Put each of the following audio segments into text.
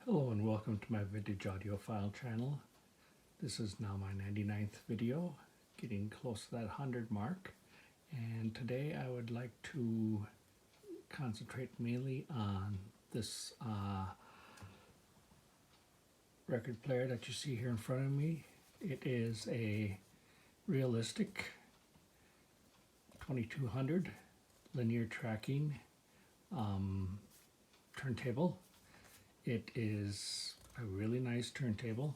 Hello and welcome to my vintage audiophile channel. This is now my 99th video, getting close to that 100 mark. And today I would like to concentrate mainly on this record player that you see here in front of me. It is a realistic 2200 linear tracking turntable. It is a really nice turntable.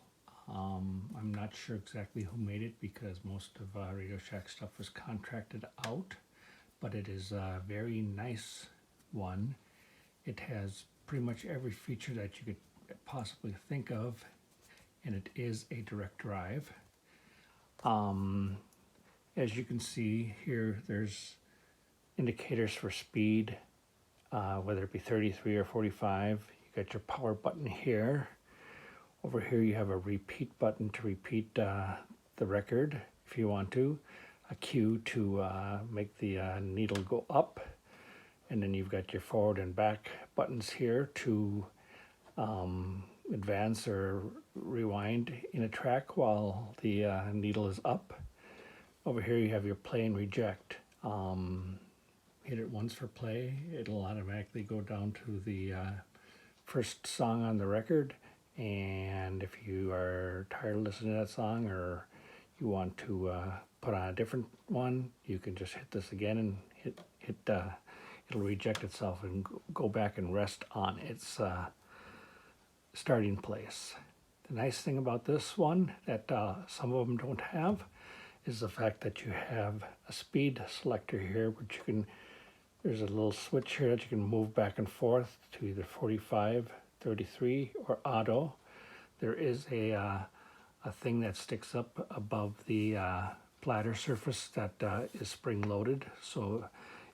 I'm not sure exactly who made it because most of Radio Shack stuff was contracted out, but it is a very nice one. It has pretty much every feature that you could possibly think of, and it is a direct drive. As you can see here, there's indicators for speed, whether it be 33 or 45. You got your power button here. Over here you have a repeat button to repeat the record if you want to, a cue to make the needle go up, and then you've got your forward and back buttons here to advance or rewind in a track while the needle is up. Over here you have your play and reject. Hit it once for play, it'll automatically go down to the first song on the record, and if you are tired of listening to that song or you want to put on a different one, you can just hit this again and it'll reject itself and go back and rest on its starting place. The nice thing about this one that some of them don't have is the fact that you have a speed selector here, which you can, there's a little switch here that you can move back and forth to either 45, 33, or auto. There is a thing that sticks up above the platter surface that is spring loaded. So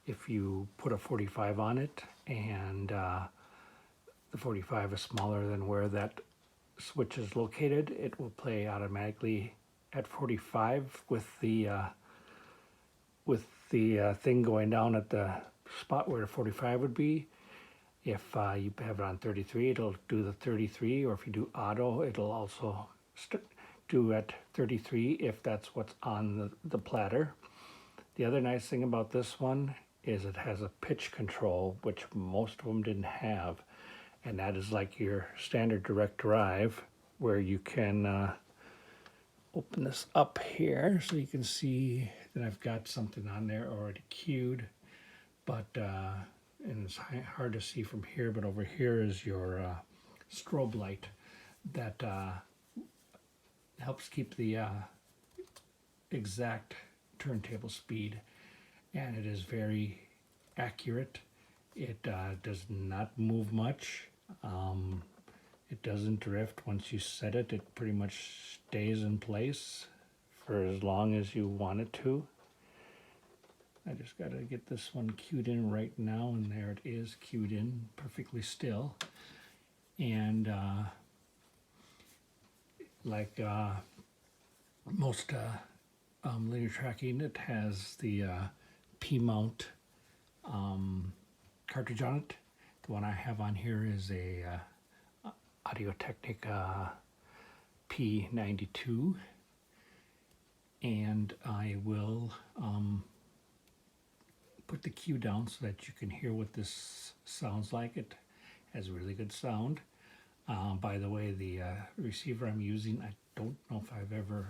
if you put a 45 on it and the 45 is smaller than where that switch is located, it will play automatically at 45 with the thing going down at the spot where the 45 would be. If you have it on 33, it'll do the 33, or if you do auto, it'll also do at 33 if that's what's on the platter. The other nice thing about this one is it has a pitch control, which most of them didn't have, and that is like your standard direct drive, where you can open this up here so you can see that I've got something on there already cued, but and it's hard to see from here, but over here is your strobe light that helps keep the exact turntable speed, and it is very accurate. It does not move much. It doesn't drift. Once you set it, it pretty much stays in place for as long as you want it to. I just got to get this one cued in right now, and there it is, cued in perfectly still. And like most linear tracking, it has the P-mount cartridge on it. The one I have on here is a Audio-Technica P92, and I will put the cue down so that you can hear what this sounds like. It has really good sound. By the way, the receiver I'm using, I don't know if I've ever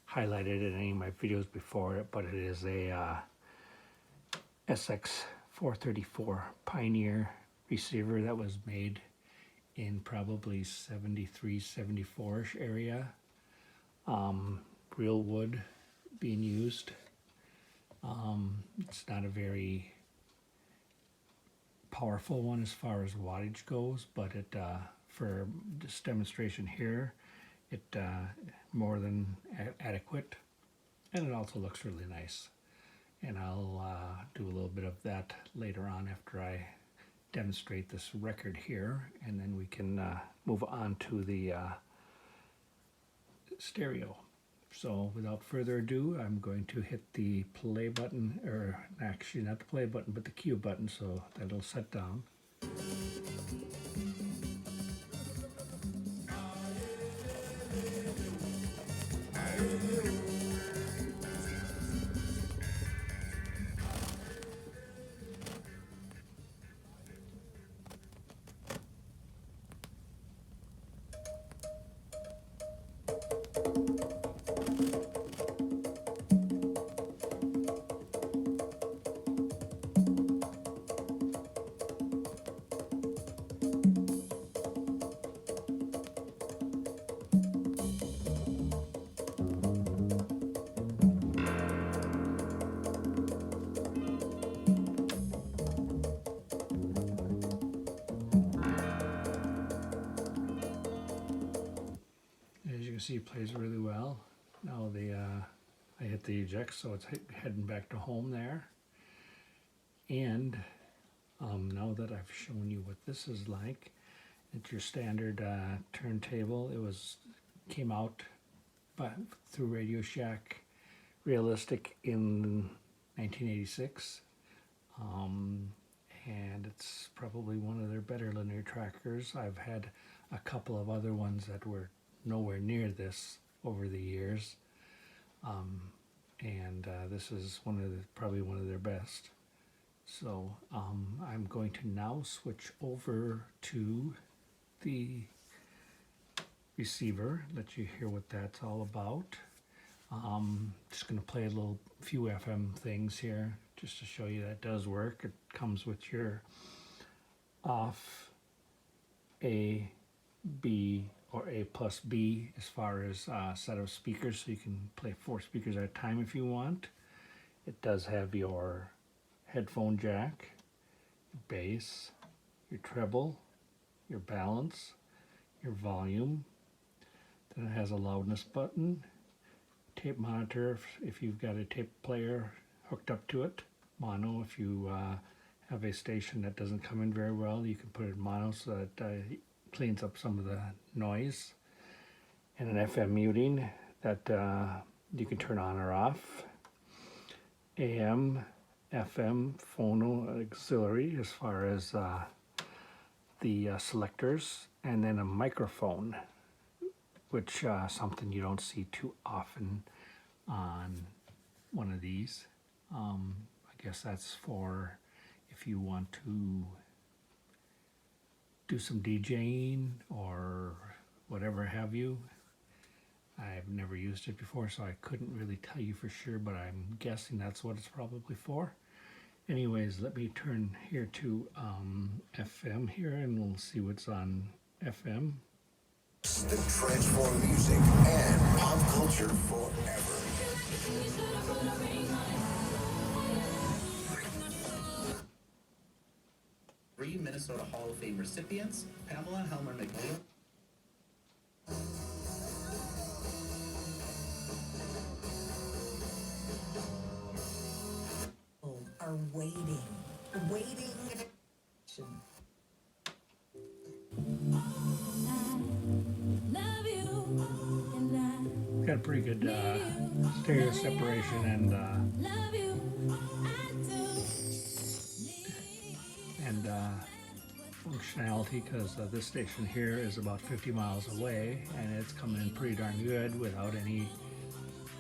highlighted it in any of my videos before, but it is a SX434 Pioneer receiver that was made in probably 73, 74-ish area. Real wood being used. It's not a very powerful one as far as wattage goes, but it for this demonstration here, it more than adequate, and it also looks really nice. And I'll do a little bit of that later on after I demonstrate this record here, and then we can move on to the stereo. So without further ado, I'm going to hit the play button, or actually not the play button, but the cue button, so that'll set down. can see it plays really well. Now I hit the eject, so it's heading back to home there. And now that I've shown you what this is like, it's your standard turntable. Came out through Radio Shack Realistic in 1986. And it's probably one of their better linear trackers. I've had a couple of other ones that were nowhere near this over the years. This is probably one of their best. So I'm going to now switch over to the receiver, let you hear what that's all about. Just going to play a few FM things here just to show you that does work. It comes with your off, A, B, or A plus B as far as set of speakers, so you can play 4 speakers at a time if you want. It does have your headphone jack, your bass, your treble, your balance, your volume. Then it has a loudness button, tape monitor if you've got a tape player hooked up to it, mono if you have a station that doesn't come in very well, you can put it in mono so that it cleans up some of the noise, and an FM muting that you can turn on or off, AM, FM, phono auxiliary as far as the selectors, and then a microphone, which something you don't see too often on one of these. I guess that's for if you want to do some DJing or whatever have you. I've never used it before, so I couldn't really tell you for sure, but I'm guessing that's what it's probably for. Anyways, let me turn here to FM here, and we'll see what's on FM. That transform music and pop culture forever. 3 Minnesota Hall of Fame recipients, Pamela Helmer McNeil. Are waiting. Got a pretty good stereo separation and functionality, because this station here is about 50 miles away and it's coming in pretty darn good without any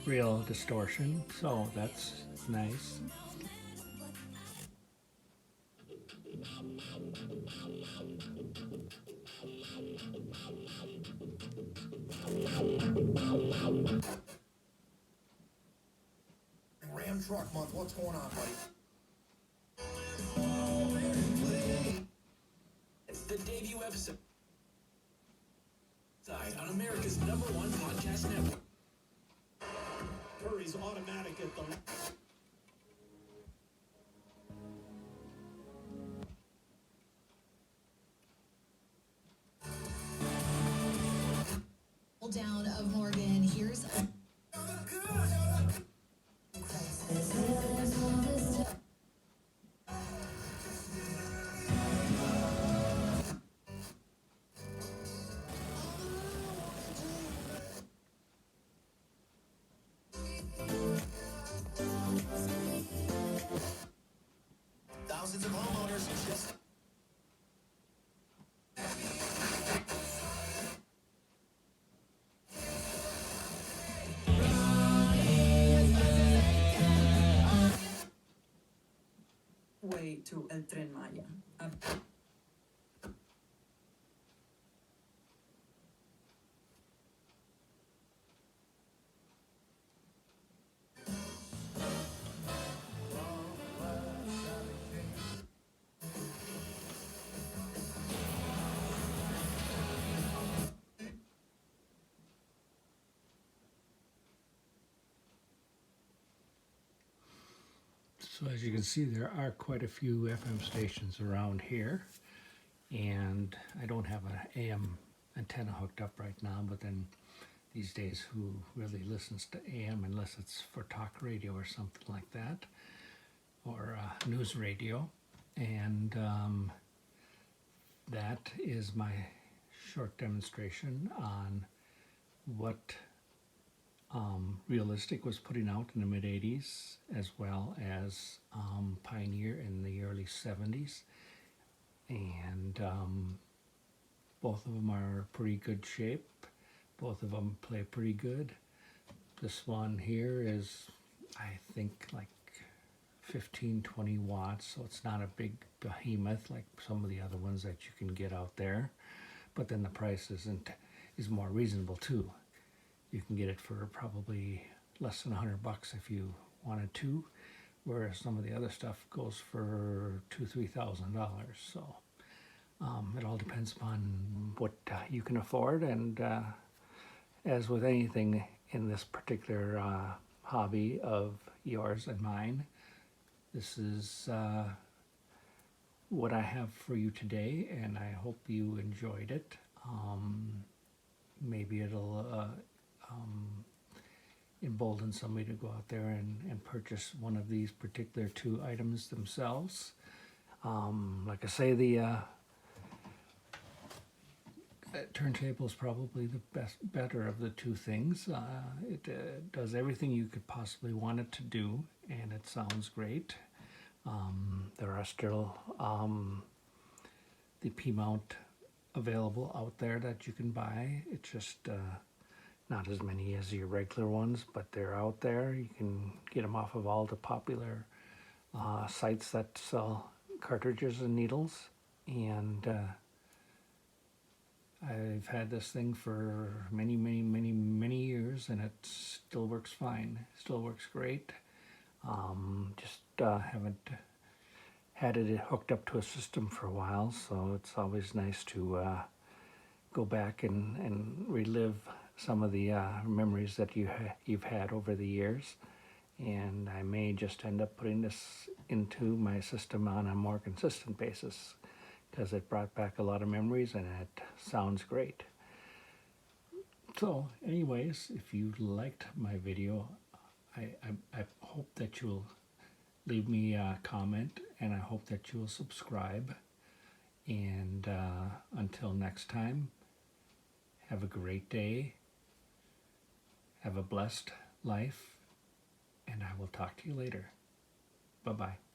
real distortion, so that's nice. Ram Truck Month, what's going on, buddy? The debut episode on America's #1 podcast network. Hurry's automatic at the down of Morgan. Here's a Thousands of homeowners just... Way to El Tren Maya. So as you can see, there are quite a few FM stations around here, and I don't have an AM antenna hooked up right now, but then these days who really listens to AM unless it's for talk radio or something like that, or news radio. And that is my short demonstration on what Realistic was putting out in the mid 80s, as well as Pioneer in the early 70s. And both of them are pretty good shape. Both of them play pretty good. This one here is, I think, like 15-20 watts, so it's not a big behemoth like some of the other ones that you can get out there. But then the price is more reasonable too. You can get it for probably less than $100 if you wanted to, whereas some of the other stuff goes for $2,000-3,000. So it all depends upon what you can afford, and as with anything in this particular hobby of yours and mine, this is what I have for you today, and I hope you enjoyed it. Maybe it'll embolden somebody to go out there and purchase one of these particular two items themselves. Like I say, the turntable is probably the better of the two things. It does everything you could possibly want it to do, and it sounds great. There are still the P-mount available out there that you can buy. It's just not as many as your regular ones, but they're out there. You can get them off of all the popular sites that sell cartridges and needles. And I've had this thing for many years, and it still works fine. Still works great. Just haven't had it hooked up to a system for a while, so it's always nice to go back and relive some of the memories that you've had over the years. And I may just end up putting this into my system on a more consistent basis, because it brought back a lot of memories and it sounds great. So anyways, if you liked my video, I hope that you'll leave me a comment, and I hope that you'll subscribe. And until next time, have a great day, have a blessed life, and I will talk to you later. Bye-bye.